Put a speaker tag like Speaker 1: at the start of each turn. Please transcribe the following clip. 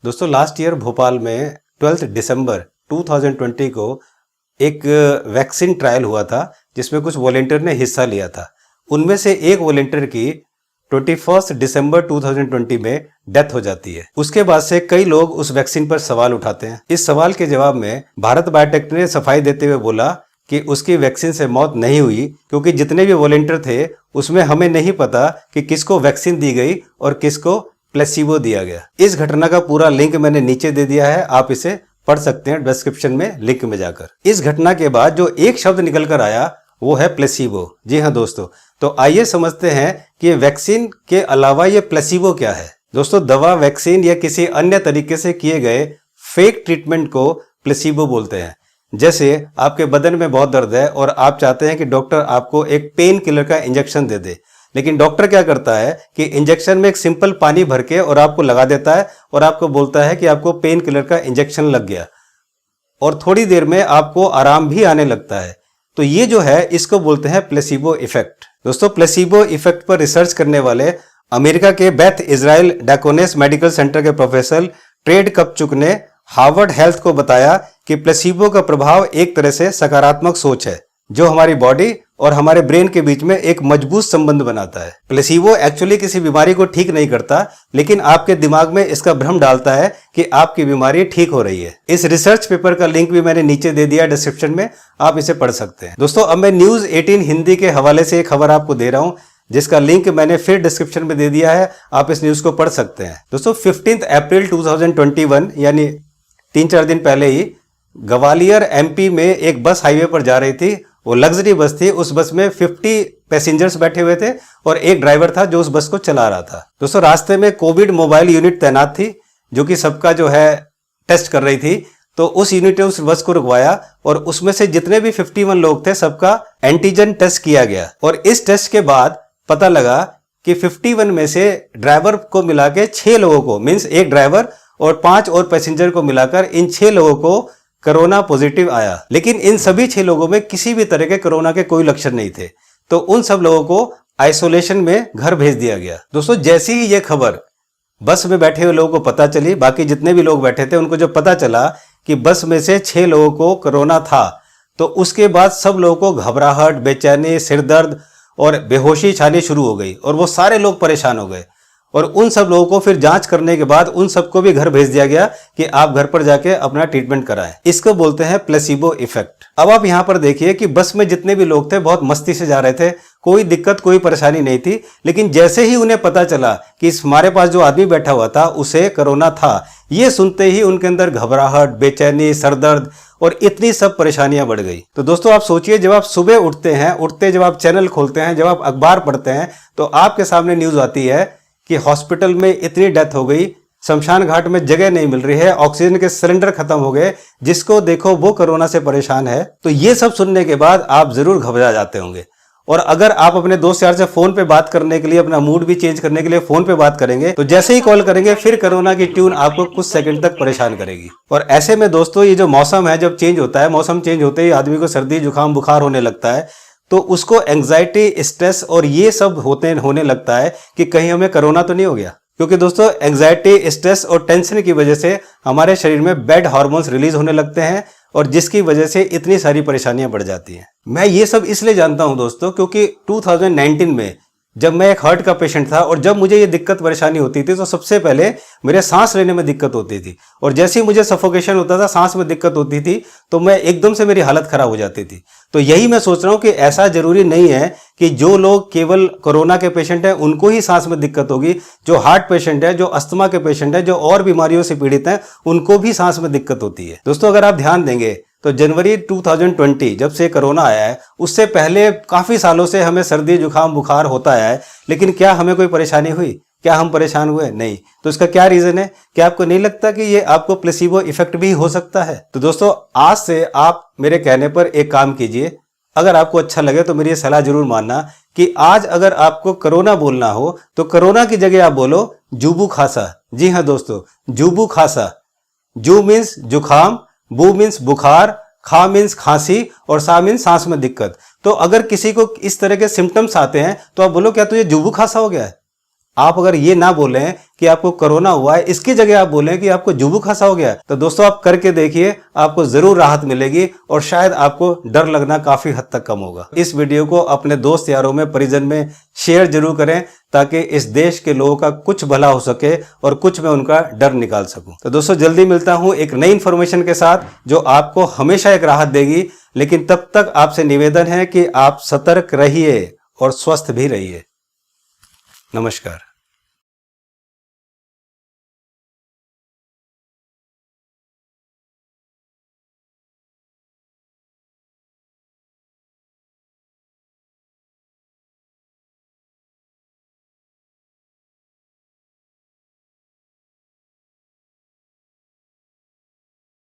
Speaker 1: दोस्तों last year Bhopal में 12 दिसंबर 2020 को एक वैक्सीन ट्रायल हुआ था जिसमें कुछ वॉलेंटियर ने हिस्सा लिया था। उनमें से एक वॉलेंटियर की 21 दिसंबर 2020 में डेथ हो जाती है। उसके बाद से कई लोग उस वैक्सीन पर सवाल उठाते हैं। इस सवाल के जवाब में भारत बायोटेक ने सफाई देते हुए बोला कि उसकी वैक्सीन से मौत नहीं हुई, क्योंकि जितने भी वॉलेंटियर थे उसमें हमें नहीं पता कि किसको वैक्सीन दी गई और किसको प्लेसिबो दिया गया। इस घटना का पूरा लिंक मैंने नीचे दे दिया है, आप इसे पढ़ सकते हैं डिस्क्रिप्शन में लिंक में जाकर। इस घटना के बाद जो एक शब्द निकल कर आया वो है प्लेसिबो। जी हाँ दोस्तों, तो आइए समझते हैं कि वैक्सीन के अलावा ये प्लेसिबो क्या है। दोस्तों, दवा, वैक्सीन या किसी अन्य तरीके से किए गए फेक ट्रीटमेंट को प्लेसिबो बोलते हैं। जैसे आपके बदन में बहुत दर्द है और आप चाहते हैं कि डॉक्टर आपको एक पेन किलर का इंजेक्शन दे दे, लेकिन डॉक्टर क्या करता है कि इंजेक्शन में एक सिंपल पानी भर के और आपको लगा देता है और आपको बोलता है कि आपको पेन किलर का इंजेक्शन लग गया, और थोड़ी देर में आपको आराम भी आने लगता है। तो ये जो है इसको बोलते हैं प्लेसिबो इफेक्ट। दोस्तों, प्लेसिबो इफेक्ट पर रिसर्च करने वाले अमेरिका के बेथ इजराइल डाकोनेस मेडिकल सेंटर के प्रोफेसर ट्रेड कपचुक ने हार्वर्ड हेल्थ को बताया कि प्लेसिबो का प्रभाव एक तरह से सकारात्मक सोच है जो हमारी बॉडी और हमारे ब्रेन के बीच में एक मजबूत संबंध बनाता है। प्लेसिबो एक्चुअली किसी बीमारी को ठीक नहीं करता, लेकिन आपके दिमाग में इसका भ्रम डालता है कि आपकी बीमारी ठीक हो रही है। इस रिसर्च पेपर का लिंक भी मैंने नीचे दे दिया डिस्क्रिप्शन में, आप इसे पढ़ सकते हैं। दोस्तों, अब मैं न्यूज 18 हिंदी के हवाले से एक खबर आपको दे रहा हूं जिसका लिंक मैंने फिर डिस्क्रिप्शन में दे दिया है, आप इस न्यूज को पढ़ सकते हैं। दोस्तों, 15 अप्रैल 2021 यानी 3-4 दिन पहले ही ग्वालियर एमपी में एक बस हाईवे पर जा रही थी। वो लग्जरी बस थी। उस बस में 50 पैसेंजर्स बैठे हुए थे और एक ड्राइवर था जो उस बस को चला रहा था। दोस्तों, रास्ते में कोविड मोबाइल यूनिट तैनात थी जो कि सबका जो है टेस्ट कर रही थी। तो उस यूनिट ने उस बस को रुकवाया और उसमें से जितने भी 51 लोग थे सबका एंटीजन टेस्ट किया गया। और इस टेस्ट के बाद पता लगा कि 51 में से ड्राइवर को मिला के 6 लोगों को, मीन्स एक ड्राइवर और 5 और पैसेंजर को मिलाकर इन 6 लोगों को कोरोना पॉजिटिव आया। लेकिन इन सभी 6 लोगों में किसी भी तरह के कोरोना के कोई लक्षण नहीं थे। तो उन सब लोगों को आइसोलेशन में घर भेज दिया गया। दोस्तों, जैसी ही ये खबर बस में बैठे हुए लोगों को पता चली, बाकी जितने भी लोग बैठे थे उनको जब पता चला कि बस में से 6 लोगों को कोरोना था, तो उसके बाद सब लोगों को घबराहट, बेचैनी, सिरदर्द और बेहोशी छानी शुरू हो गई और वो सारे लोग परेशान हो गए। और उन सब लोगों को फिर जांच करने के बाद उन सबको भी घर भेज दिया गया कि आप घर पर जाके अपना ट्रीटमेंट कराएं। इसको बोलते हैं प्लेसिबो इफेक्ट। अब आप यहां पर देखिए कि बस में जितने भी लोग थे बहुत मस्ती से जा रहे थे, कोई दिक्कत, कोई परेशानी नहीं थी। लेकिन जैसे ही उन्हें पता चला कि हमारे पास जो आदमी बैठा हुआ था उसे कोरोना था, ये सुनते ही उनके अंदर घबराहट, बेचैनी, सरदर्द और इतनी सब परेशानियां बढ़ गई। तो दोस्तों, आप सोचिए, जब आप सुबह उठते हैं, जब आप चैनल खोलते हैं, जब आप अखबार पढ़ते हैं, तो आपके सामने न्यूज आती है कि हॉस्पिटल में इतनी डेथ हो गई, शमशान घाट में जगह नहीं मिल रही है, ऑक्सीजन के सिलेंडर खत्म हो गए, जिसको देखो वो कोरोना से परेशान है। तो ये सब सुनने के बाद आप जरूर घबरा जाते होंगे। और अगर आप अपने दोस्त यार से फोन पे बात करने के लिए, अपना मूड भी चेंज करने के लिए फोन पे बात करेंगे, तो जैसे ही कॉल करेंगे फिर कोरोना की ट्यून आपको कुछ सेकंड तक परेशान करेगी। और ऐसे में दोस्तों, ये जो मौसम है, जब चेंज होता है, मौसम चेंज होते ही आदमी को सर्दी, जुकाम, बुखार होने लगता है, तो उसको एंग्जाइटी, स्ट्रेस और ये सब होने लगता है कि कहीं हमें कोरोना तो नहीं हो गया। क्योंकि दोस्तों, एंग्जाइटी, स्ट्रेस और टेंशन की वजह से हमारे शरीर में बैड हार्मोन्स रिलीज होने लगते हैं और जिसकी वजह से इतनी सारी परेशानियां बढ़ जाती हैं। मैं ये सब इसलिए जानता हूं दोस्तों क्योंकि 2019 में जब मैं एक हार्ट का पेशेंट था और जब मुझे ये दिक्कत परेशानी होती थी तो सबसे पहले मेरे सांस लेने में दिक्कत होती थी, और जैसे ही मुझे सफोकेशन होता था, सांस में दिक्कत होती थी, तो मैं एकदम से मेरी हालत खराब हो जाती थी। तो यही मैं सोच रहा हूं कि ऐसा जरूरी नहीं है कि जो लोग केवल कोरोना के पेशेंट हैं उनको ही सांस में दिक्कत होगी। जो हार्ट पेशेंट है, जो अस्थमा के पेशेंट है, जो और बीमारियों से पीड़ित हैं, उनको भी सांस में दिक्कत होती है। दोस्तों, अगर आप ध्यान देंगे तो जनवरी 2020 जब से कोरोना आया है, उससे पहले काफी सालों से हमें सर्दी, जुकाम, बुखार होता आया है, लेकिन क्या हमें कोई परेशानी हुई? क्या हम परेशान हुए? नहीं। तो इसका क्या रीजन है? क्या आपको नहीं लगता कि ये आपको प्लेसिबो इफेक्ट भी हो सकता है? तो दोस्तों, आज से आप मेरे कहने पर एक काम कीजिए। अगर आपको अच्छा लगे तो मेरी सलाह जरूर मानना कि आज अगर आपको कोरोना बोलना हो तो कोरोना की जगह आप बोलो जुबू खासा। जी हाँ दोस्तों, जुबू खासा। जू मीन्स जुखाम, बू मीन्स बुखार, खा मीन्स खांसी और सा मीन्स सांस में दिक्कत। तो अगर किसी को इस तरह के सिम्टम्स आते हैं तो आप बोलो क्या तुझे जुबू खांसा हो गया है? आप अगर ये ना बोलें कि आपको कोरोना हुआ है, इसकी जगह आप बोलें कि आपको जुबू खांसा हो गया, तो दोस्तों आप करके देखिए, आपको जरूर राहत मिलेगी और शायद आपको डर लगना काफी हद तक कम होगा। इस वीडियो को अपने दोस्त यारों में, परिजन में शेयर जरूर करें ताकि इस देश के लोगों का कुछ भला हो सके और कुछ मैं उनका डर निकाल सकूं। तो दोस्तों जल्दी मिलता हूं एक नई इंफॉर्मेशन के साथ जो आपको हमेशा एक राहत देगी, लेकिन तब तक आपसे निवेदन है कि आप सतर्क रहिए और स्वस्थ भी रहिए। नमस्कार।